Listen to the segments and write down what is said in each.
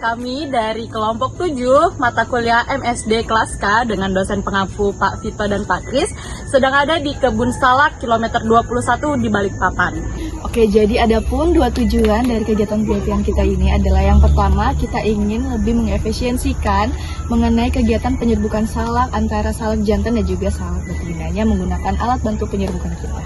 Kami dari kelompok 7 mata kuliah MSD kelas K dengan dosen pengampu Pak Vito dan Pak Kris sedang ada di Kebun Salak kilometer 21 di Balikpapan. Oke, jadi ada pun dua tujuan dari kegiatan pelatihan kita ini adalah yang pertama, kita ingin lebih mengefisiensikan mengenai kegiatan penyerbukan salak antara salak jantan dan juga salak betinanya menggunakan alat bantu penyerbukan kita.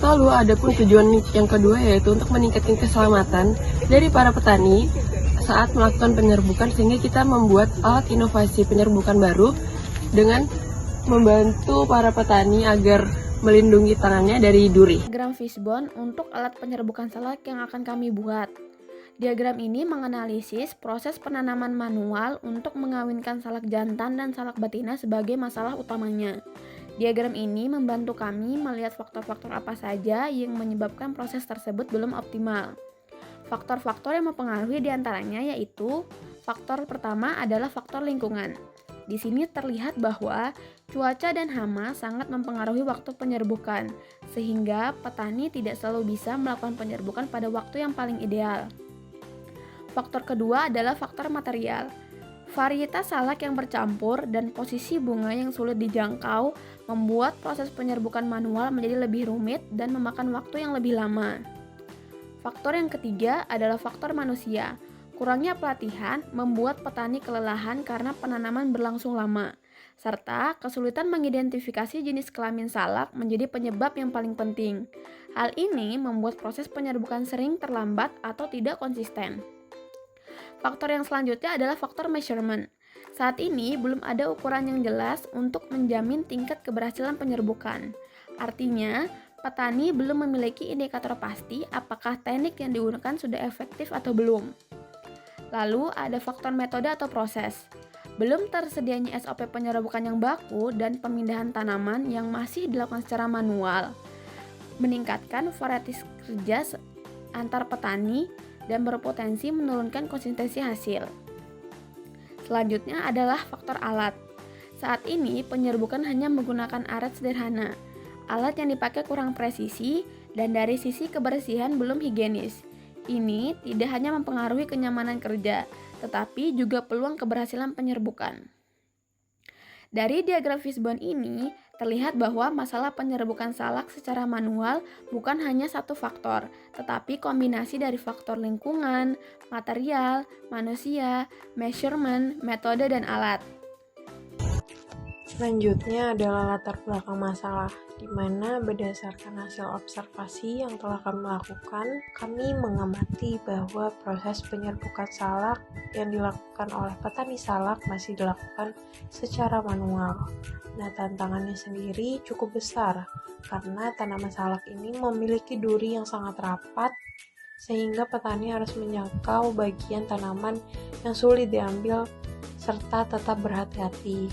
Lalu ada pun tujuan yang kedua yaitu untuk meningkatkan keselamatan dari para petani saat melakukan penyerbukan, sehingga kita membuat alat inovasi penyerbukan baru dengan membantu para petani agar melindungi tangannya dari duri. Diagram fishbone untuk alat penyerbukan salak yang akan kami buat. Diagram ini menganalisis proses penanaman manual untuk mengawinkan salak jantan dan salak betina sebagai masalah utamanya. Diagram ini membantu kami melihat faktor-faktor apa saja yang menyebabkan proses tersebut belum optimal. Faktor-faktor yang mempengaruhi diantaranya yaitu faktor pertama adalah faktor lingkungan. Di sini terlihat bahwa cuaca dan hama sangat mempengaruhi waktu penyerbukan, sehingga petani tidak selalu bisa melakukan penyerbukan pada waktu yang paling ideal. Faktor kedua adalah faktor material. Varietas salak yang bercampur dan posisi bunga yang sulit dijangkau membuat proses penyerbukan manual menjadi lebih rumit dan memakan waktu yang lebih lama. Faktor yang ketiga adalah faktor manusia. Kurangnya pelatihan membuat petani kelelahan karena penanaman berlangsung lama, serta kesulitan mengidentifikasi jenis kelamin salak menjadi penyebab yang paling penting. Hal ini membuat proses penyerbukan sering terlambat atau tidak konsisten. Faktor yang selanjutnya adalah faktor measurement. Saat ini belum ada ukuran yang jelas untuk menjamin tingkat keberhasilan penyerbukan. Artinya, petani belum memiliki indikator pasti apakah teknik yang digunakan sudah efektif atau belum. Lalu ada faktor metode atau proses. Belum tersedianya SOP penyerbukan yang baku dan pemindahan tanaman yang masih dilakukan secara manual meningkatkan varietas kerja antar petani dan berpotensi menurunkan konsistensi hasil. Selanjutnya adalah faktor alat. Saat ini penyerbukan hanya menggunakan alat sederhana. Alat yang dipakai kurang presisi dan dari sisi kebersihan belum higienis. Ini tidak hanya mempengaruhi kenyamanan kerja, tetapi juga peluang keberhasilan penyerbukan. Dari diagram fishbone ini, terlihat bahwa masalah penyerbukan salak secara manual bukan hanya satu faktor, tetapi kombinasi dari faktor lingkungan, material, manusia, measurement, metode, dan alat. Selanjutnya adalah latar belakang masalah, di mana berdasarkan hasil observasi yang telah kami lakukan, kami mengamati bahwa proses penyerbukan salak yang dilakukan oleh petani salak masih dilakukan secara manual. Nah, tantangannya sendiri cukup besar, karena tanaman salak ini memiliki duri yang sangat rapat, sehingga petani harus menjangkau bagian tanaman yang sulit diambil, serta tetap berhati-hati.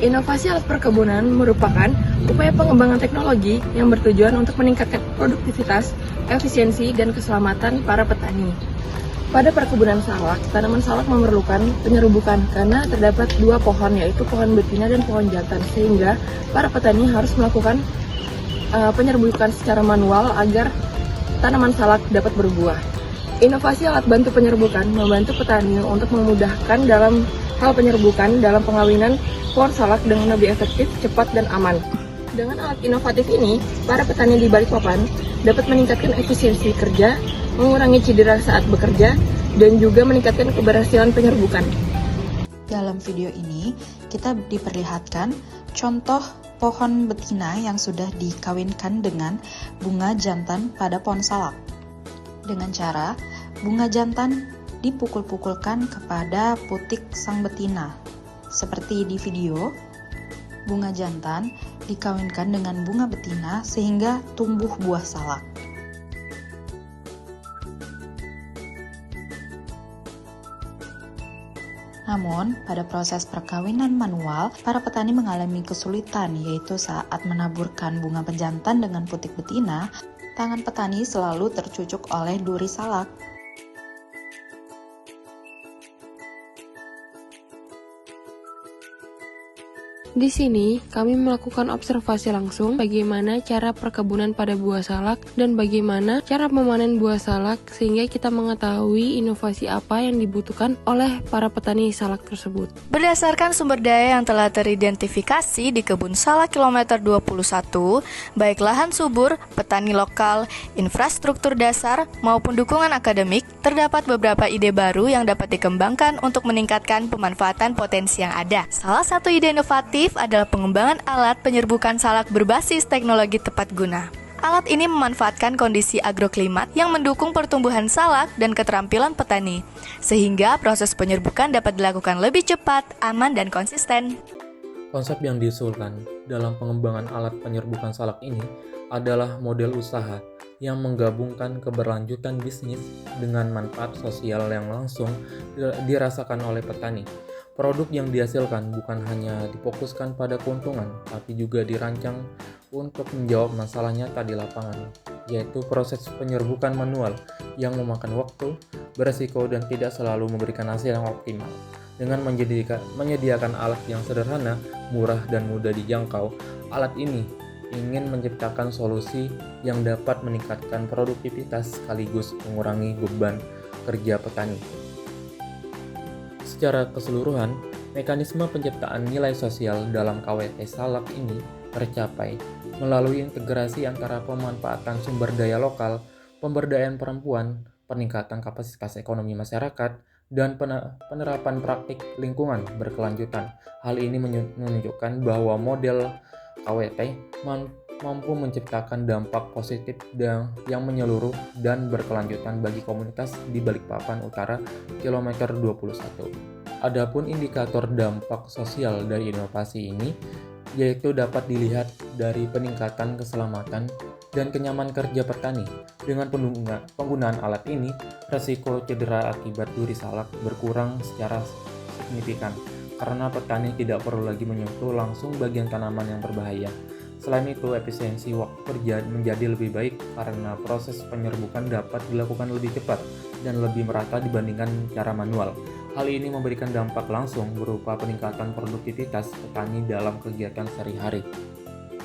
Inovasi alat perkebunan merupakan upaya pengembangan teknologi yang bertujuan untuk meningkatkan produktivitas, efisiensi, dan keselamatan para petani. Pada perkebunan salak, tanaman salak memerlukan penyerbukan karena terdapat dua pohon, yaitu pohon betina dan pohon jantan, sehingga para petani harus melakukan penyerbukan secara manual agar tanaman salak dapat berbuah. Inovasi alat bantu penyerbukan membantu petani untuk memudahkan dalam hal penyerbukan dalam pengawinan pohon salak dengan lebih efektif, cepat, dan aman. Dengan alat inovatif ini, para petani di Balikpapan dapat meningkatkan efisiensi kerja, mengurangi cedera saat bekerja, dan juga meningkatkan keberhasilan penyerbukan. Dalam video ini, kita diperlihatkan contoh pohon betina yang sudah dikawinkan dengan bunga jantan pada pohon salak. Dengan cara, bunga jantan dipukul-pukulkan kepada putik sang betina. Seperti di video, bunga jantan dikawinkan dengan bunga betina sehingga tumbuh buah salak. Namun, pada proses perkawinan manual, para petani mengalami kesulitan, yaitu saat menaburkan bunga pejantan dengan putik betina, tangan petani selalu tercucuk oleh duri salak. Di sini, kami melakukan observasi langsung bagaimana cara perkebunan pada buah salak dan bagaimana cara memanen buah salak sehingga kita mengetahui inovasi apa yang dibutuhkan oleh para petani salak tersebut. Berdasarkan sumber daya yang telah teridentifikasi di kebun salak kilometer 21, baik lahan subur, petani lokal, infrastruktur dasar, maupun dukungan akademik, terdapat beberapa ide baru yang dapat dikembangkan untuk meningkatkan pemanfaatan potensi yang ada. Salah satu ide inovatif adalah pengembangan alat penyerbukan salak berbasis teknologi tepat guna. Alat ini memanfaatkan kondisi agroklimat yang mendukung pertumbuhan salak dan keterampilan petani, sehingga proses penyerbukan dapat dilakukan lebih cepat, aman, dan konsisten. Konsep yang diusulkan dalam pengembangan alat penyerbukan salak ini adalah model usaha yang menggabungkan keberlanjutan bisnis dengan manfaat sosial yang langsung dirasakan oleh petani. Produk yang dihasilkan bukan hanya difokuskan pada keuntungan, tapi juga dirancang untuk menjawab masalah nyata di lapangan, yaitu proses penyerbukan manual yang memakan waktu, beresiko, dan tidak selalu memberikan hasil yang optimal. Dengan menyediakan alat yang sederhana, murah, dan mudah dijangkau, alat ini ingin menciptakan solusi yang dapat meningkatkan produktivitas sekaligus mengurangi beban kerja petani. Secara keseluruhan, mekanisme penciptaan nilai sosial dalam KWT salak ini tercapai melalui integrasi antara pemanfaatan sumber daya lokal, pemberdayaan perempuan, peningkatan kapasitas ekonomi masyarakat, dan penerapan praktik lingkungan berkelanjutan. Hal ini menunjukkan bahwa model KWT mampu menciptakan dampak positif yang menyeluruh dan berkelanjutan bagi komunitas di Balikpapan Utara kilometer 21. Adapun indikator dampak sosial dari inovasi ini yaitu dapat dilihat dari peningkatan keselamatan dan kenyamanan kerja petani. Dengan penggunaan alat ini, resiko cedera akibat duri salak berkurang secara signifikan karena petani tidak perlu lagi menyentuh langsung bagian tanaman yang berbahaya. Selain itu, efisiensi waktu kerja menjadi lebih baik karena proses penyerbukan dapat dilakukan lebih cepat dan lebih merata dibandingkan cara manual. Hal ini memberikan dampak langsung berupa peningkatan produktivitas petani dalam kegiatan sehari-hari.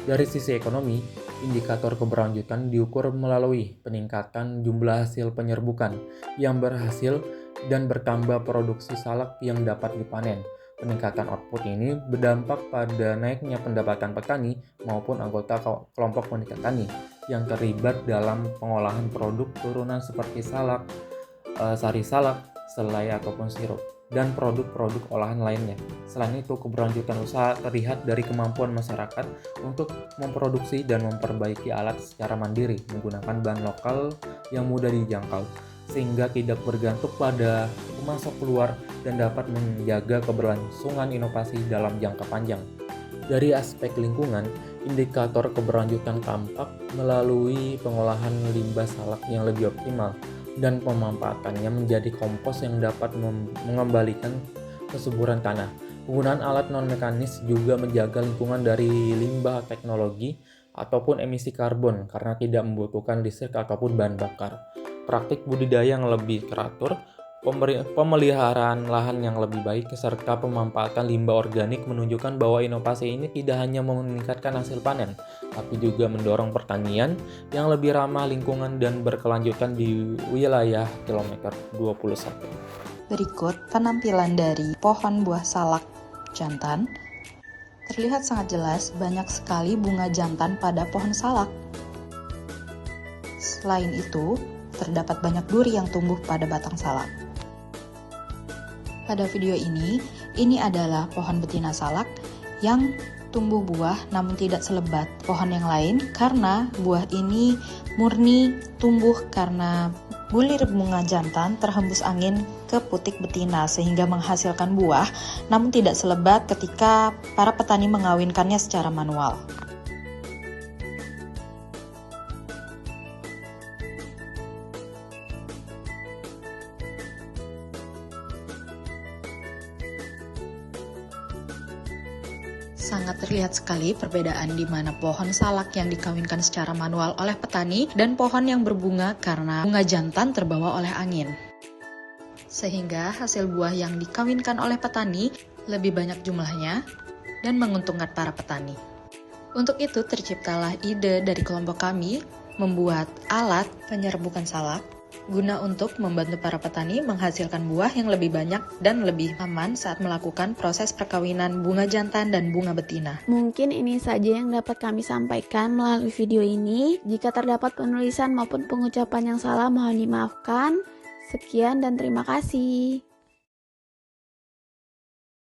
Dari sisi ekonomi, indikator keberlanjutan diukur melalui peningkatan jumlah hasil penyerbukan yang berhasil dan bertambah produksi salak yang dapat dipanen. Peningkatan output ini berdampak pada naiknya pendapatan petani maupun anggota kelompok wanita tani yang terlibat dalam pengolahan produk turunan seperti salak, sari salak, selai ataupun sirup, dan produk-produk olahan lainnya. Selain itu, keberlanjutan usaha terlihat dari kemampuan masyarakat untuk memproduksi dan memperbaiki alat secara mandiri menggunakan bahan lokal yang mudah dijangkau, sehingga tidak bergantung pada pemasok luar dan dapat menjaga keberlangsungan inovasi dalam jangka panjang. Dari aspek lingkungan, indikator keberlanjutan tampak melalui pengolahan limbah salak yang lebih optimal dan pemanfaatannya menjadi kompos yang dapat mengembalikan kesuburan tanah. Penggunaan alat non-mekanis juga menjaga lingkungan dari limbah teknologi ataupun emisi karbon karena tidak membutuhkan listrik ataupun bahan bakar. Praktik budidaya yang lebih teratur, pemeliharaan lahan yang lebih baik, serta pemanfaatan limbah organik menunjukkan bahwa inovasi ini tidak hanya meningkatkan hasil panen, tapi juga mendorong pertanian yang lebih ramah lingkungan dan berkelanjutan di wilayah kilometer 21. Berikut penampilan dari pohon buah salak jantan. Terlihat sangat jelas banyak sekali bunga jantan pada pohon salak. Selain itu, terdapat banyak duri yang tumbuh pada batang salak. Pada video ini adalah pohon betina salak yang tumbuh buah namun tidak selebat pohon yang lain karena buah ini murni tumbuh karena bulir bunga jantan terhembus angin ke putik betina sehingga menghasilkan buah namun tidak selebat ketika para petani mengawinkannya secara manual. Sangat terlihat sekali perbedaan di mana pohon salak yang dikawinkan secara manual oleh petani dan pohon yang berbunga karena bunga jantan terbawa oleh angin. Sehingga hasil buah yang dikawinkan oleh petani lebih banyak jumlahnya dan menguntungkan para petani. Untuk itu terciptalah ide dari kelompok kami membuat alat penyerbukan salak guna untuk membantu para petani menghasilkan buah yang lebih banyak dan lebih aman saat melakukan proses perkawinan bunga jantan dan bunga betina. Mungkin ini saja yang dapat kami sampaikan melalui video ini. Jika terdapat penulisan maupun pengucapan yang salah, mohon dimaafkan. Sekian dan terima kasih.